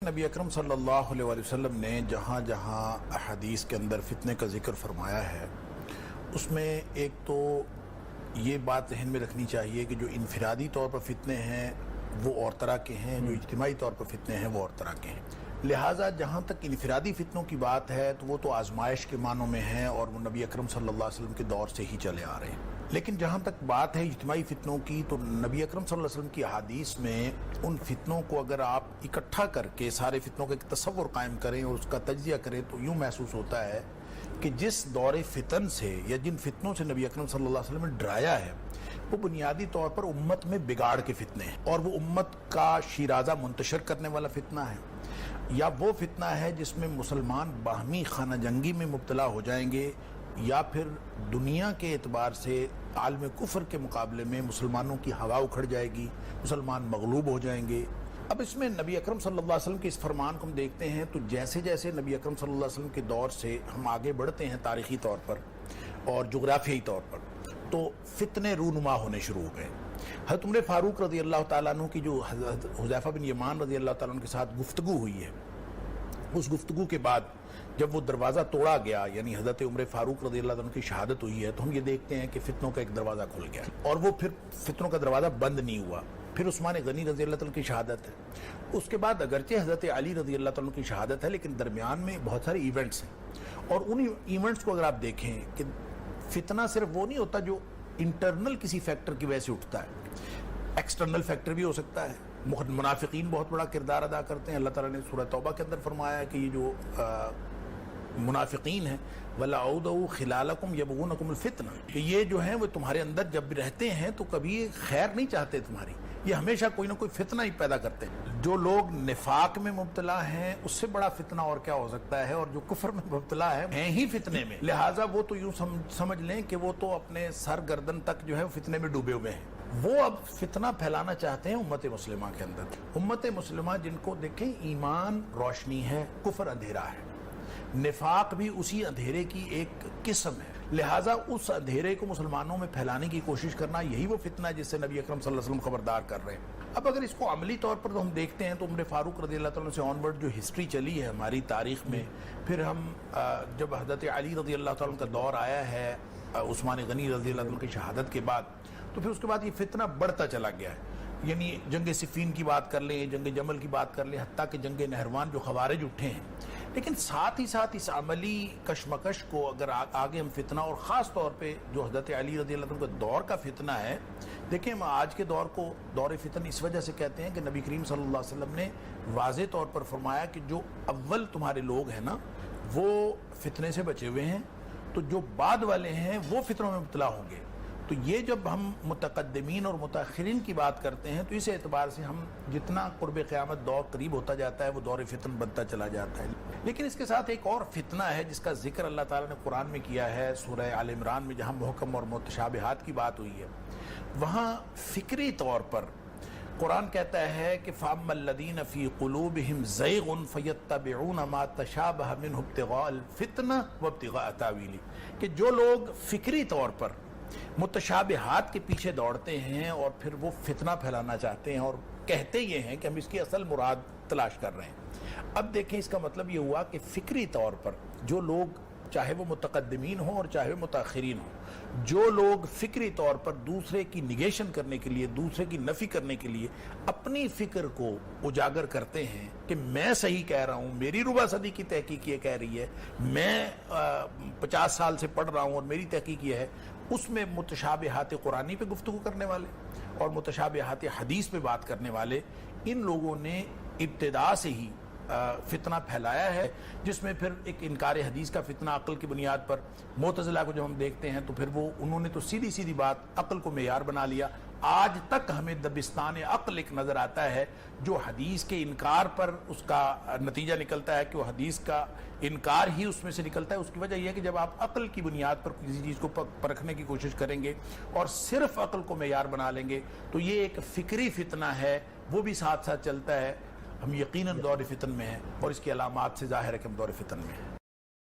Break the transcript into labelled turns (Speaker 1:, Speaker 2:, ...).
Speaker 1: نبی اکرم صلی اللہ علیہ وسلم نے جہاں جہاں احادیث کے اندر فتنے کا ذکر فرمایا ہے اس میں ایک تو یہ بات ذہن میں رکھنی چاہیے کہ جو انفرادی طور پر فتنے ہیں وہ اور طرح کے ہیں، جو اجتماعی طور پر فتنے ہیں وہ اور طرح کے ہیں. لہٰذا جہاں تک انفرادی فتنوں کی بات ہے تو وہ تو آزمائش کے معنوں میں ہیں اور وہ نبی اکرم صلی اللہ علیہ وسلم کے دور سے ہی چلے آ رہے ہیں. لیکن جہاں تک بات ہے اجتماعی فتنوں کی تو نبی اکرم صلی اللہ علیہ وسلم کی احادیث میں ان فتنوں کو اگر آپ اکٹھا کر کے سارے فتنوں کا ایک تصور قائم کریں اور اس کا تجزیہ کریں تو یوں محسوس ہوتا ہے کہ جس دور فتن سے یا جن فتنوں سے نبی اکرم صلی اللہ علیہ وسلم نے ڈرایا ہے وہ بنیادی طور پر امت میں بگاڑ کے فتنے ہیں، اور وہ امت کا شیرازہ منتشر کرنے والا فتنہ ہے، یا وہ فتنہ ہے جس میں مسلمان باہمی خانہ جنگی میں مبتلا ہو جائیں گے، یا پھر دنیا کے اعتبار سے عالم کفر کے مقابلے میں مسلمانوں کی ہوا اکھڑ جائے گی، مسلمان مغلوب ہو جائیں گے. اب اس میں نبی اکرم صلی اللہ علیہ وسلم کے اس فرمان کو ہم دیکھتے ہیں تو جیسے جیسے نبی اکرم صلی اللہ علیہ وسلم کے دور سے ہم آگے بڑھتے ہیں تاریخی طور پر اور جغرافیائی طور پر تو فتنے رونما ہونے شروع ہو گئے. حضرت عمر فاروق رضی اللہ تعالیٰ عنہ کی جو حضرت حذیفہ بن یمان رضی اللہ تعالیٰ عنہ کے ساتھ گفتگو ہوئی ہے، اس گفتگو کے بعد جب وہ دروازہ توڑا گیا یعنی حضرت عمر فاروق رضی اللہ عنہ کی شہادت ہوئی ہے تو ہم یہ دیکھتے ہیں کہ فتنوں کا ایک دروازہ کھل گیا اور وہ پھر فتنوں کا دروازہ بند نہیں ہوا. پھر عثمان غنی رضی اللہ عنہ کی شہادت ہے، اس کے بعد اگرچہ حضرت علی رضی اللہ عنہ کی شہادت ہے لیکن درمیان میں بہت سارے ایونٹس ہیں، اور ان ایونٹس کو اگر آپ دیکھیں کہ فتنہ صرف وہ نہیں ہوتا جو انٹرنل کسی فیکٹر کی وجہ سے اٹھتا ہے، ایکسٹرنل فیکٹر بھی ہو سکتا ہے. منافقین بہت بڑا کردار ادا کرتے ہیں. اللہ تعالیٰ نے سورہ توبہ کے اندر فرمایا ہے کہ یہ جو منافقین ہیں وَلَعُودَوْا خِلَالَكُمْ يَبْغُونَكُمُ الْفِتْنَةَ، کہ یہ جو ہیں وہ تمہارے اندر جب رہتے ہیں تو کبھی خیر نہیں چاہتے تمہاری، یہ ہمیشہ کوئی نہ کوئی فتنہ ہی پیدا کرتے ہیں. جو لوگ نفاق میں مبتلا ہیں اس سے بڑا فتنہ اور کیا ہو سکتا ہے، اور جو کفر میں مبتلا ہیں ہی فتنے میں، لہٰذا وہ تو یوں سمجھ لیں کہ وہ تو اپنے سر گردن تک جو ہے فتنے میں ڈوبے ہوئے ہیں. وہ اب فتنہ پھیلانا چاہتے ہیں امت مسلمہ کے اندر. امت مسلمہ جن کو دیکھیں ایمان روشنی ہے، کفر اندھیرا ہے، نفاق بھی اسی اندھیرے کی ایک قسم ہے، لہٰذا اس اندھیرے کو مسلمانوں میں پھیلانے کی کوشش کرنا یہی وہ فتنہ ہے جس سے نبی اکرم صلی اللہ علیہ وسلم خبردار کر رہے ہیں. اب اگر اس کو عملی طور پر تو ہم دیکھتے ہیں تو عمر فاروق رضی اللہ تعالیٰ سے آن ورڈ جو ہسٹری چلی ہے ہماری تاریخ میں، پھر ہم جب حضرت علی رضی اللہ تعالیٰ کا دور آیا ہے عثمان غنی رضی اللہ تعالیٰ کی شہادت کے بعد، تو پھر اس کے بعد یہ فتنہ بڑھتا چلا گیا ہے. یعنی جنگ صفین کی بات کر لیں، جنگ جمل کی بات کر لیں، حتیٰ کہ جنگ نہروان جو خوارج اٹھے ہیں. لیکن ساتھ ہی ساتھ اس عملی کشمکش کو اگر آگے ہم فتنہ، اور خاص طور پہ جو حضرت علی رضی اللہ عنہ کے دور کا فتنہ ہے، دیکھیں ہم آج کے دور کو دور فتن اس وجہ سے کہتے ہیں کہ نبی کریم صلی اللہ علیہ وسلم نے واضح طور پر فرمایا کہ جو اول تمہارے لوگ ہیں نا وہ فتنے سے بچے ہوئے ہیں، تو جو بعد والے ہیں وہ فتنوں میں مبتلا ہوں گے. تو یہ جب ہم متقدمین اور متاخرین کی بات کرتے ہیں تو اس اعتبار سے ہم جتنا قرب قیامت دور قریب ہوتا جاتا ہے وہ دور فتن بنتا چلا جاتا ہے. لیکن اس کے ساتھ ایک اور فتنہ ہے جس کا ذکر اللہ تعالیٰ نے قرآن میں کیا ہے سورہ آل عمران میں، جہاں محکم اور متشابہات کی بات ہوئی ہے. وہاں فکری طور پر قرآن کہتا ہے کہ فَأَمَّا الَّذِينَ فِي قُلُوبِهِمْ زَيْغٌ فَيَتَّبِعُونَ مَا تَشَابَهَ مِنْهُ ابْتِغَاءَ الْفِتْنَةِ وَابْتِغَاءَ تَأْوِيلِهِ، کہ جو لوگ فکری طور پر متشابہات کے پیچھے دوڑتے ہیں اور پھر وہ فتنہ پھیلانا چاہتے ہیں اور کہتے یہ ہیں کہ ہم اس کی اصل مراد تلاش کر رہے ہیں. اب دیکھیں اس کا مطلب یہ ہوا کہ فکری طور پر جو لوگ چاہے وہ متقدمین ہوں اور چاہے وہ متاخرین ہوں، جو لوگ فکری طور پر دوسرے کی نگیشن کرنے کے لیے، دوسرے کی نفی کرنے کے لیے اپنی فکر کو اجاگر کرتے ہیں کہ میں صحیح کہہ رہا ہوں، میری ربع صدی کی تحقیق یہ کہہ رہی ہے، میں 50 سال سے پڑھ رہا ہوں اور میری تحقیق یہ ہے، اس میں متشابہات قرآنی پہ گفتگو کرنے والے اور متشابہات حدیث پہ بات کرنے والے، ان لوگوں نے ابتدا سے ہی فتنہ پھیلایا ہے، جس میں پھر ایک انکار حدیث کا فتنہ عقل کی بنیاد پر. معتزلہ کو جب ہم دیکھتے ہیں تو پھر وہ انہوں نے تو سیدھی سیدھی بات عقل کو معیار بنا لیا. آج تک ہمیں دبستان عقل ایک نظر آتا ہے جو حدیث کے انکار پر اس کا نتیجہ نکلتا ہے کہ وہ حدیث کا انکار ہی اس میں سے نکلتا ہے. اس کی وجہ یہ ہے کہ جب آپ عقل کی بنیاد پر کسی چیز کو پرکھنے کی کوشش کریں گے اور صرف عقل کو معیار بنا لیں گے تو یہ ایک فکری فتنہ ہے، وہ بھی ساتھ ساتھ چلتا ہے. ہم یقیناً دور فتن میں ہیں اور اس کی علامات سے ظاہر ہے کہ ہم دور فتن میں ہیں.